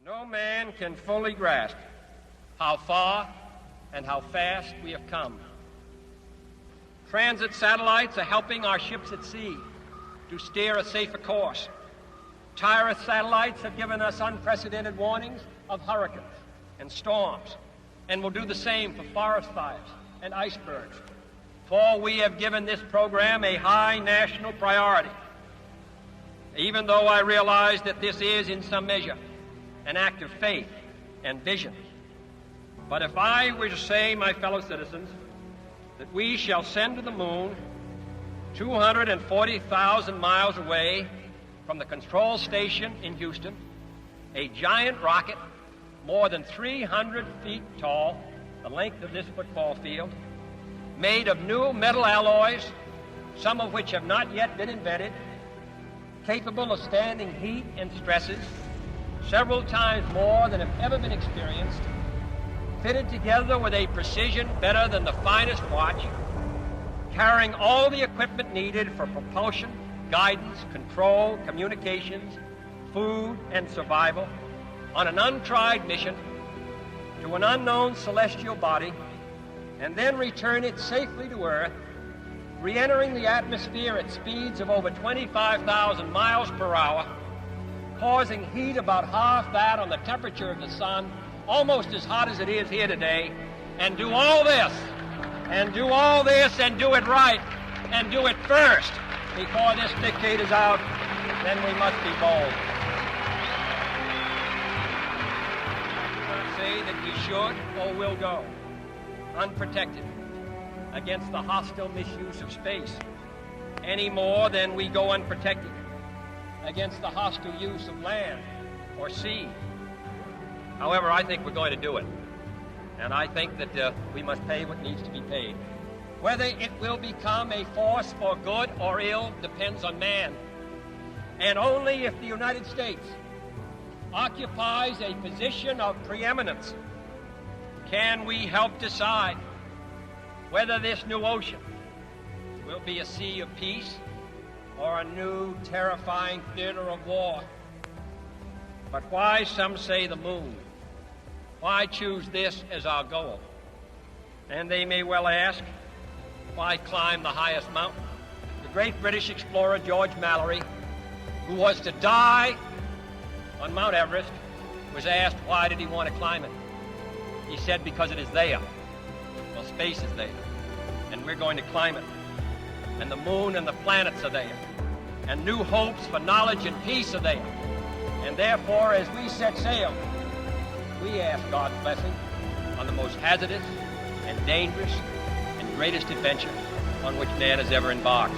No man can fully grasp how far and how fast we have come. Transit satellites are helping our ships at sea to steer a safer course. Tireless satellites have given us unprecedented warnings of hurricanes and storms, and will do the same for forest fires and icebergs. For we have given this program a high national priority, even though I realize that this is, in some measure, an act of faith and vision. But if I were to say, my fellow citizens, that we shall send to the moon 240,000 miles away from the control station in Houston, a giant rocket more than 300 feet tall, the length of this football field, made of new metal alloys, some of which have not yet been invented, capable of standing heat and stresses several times more than have ever been experienced, fitted together with a precision better than the finest watch, carrying all the equipment needed for propulsion, guidance, control, communications, food, and survival, on an untried mission to an unknown celestial body, and then return it safely to Earth, re-entering the atmosphere at speeds of over 25,000 miles per hour, causing heat about half that on the temperature of the sun, almost as hot as it is here today, and do all this, and do all this, and do it right, and do it first, before this decade is out, then we must be bold. I say that we should or will go unprotected against the hostile misuse of space, any more than we go unprotected against the hostile use of land or sea. However, I think we're going to do it, and I think that we must pay what needs to be paid. Whether it will become a force for good or ill depends on man, and only if the United States occupies a position of preeminence can we help decide whether this new ocean will be a sea of peace or a new terrifying theater of war. But why, some say, the moon? Why choose this as our goal? And they may well ask, why climb the highest mountain? The great British explorer George Mallory, who was to die on Mount Everest, was asked why did he want to climb it. He said, because it is there. Well, space is there, and we're going to climb it. And the moon and the planets are there, and new hopes for knowledge and peace are there. And therefore, as we set sail, we ask God's blessing on the most hazardous and dangerous and greatest adventure on which man has ever embarked.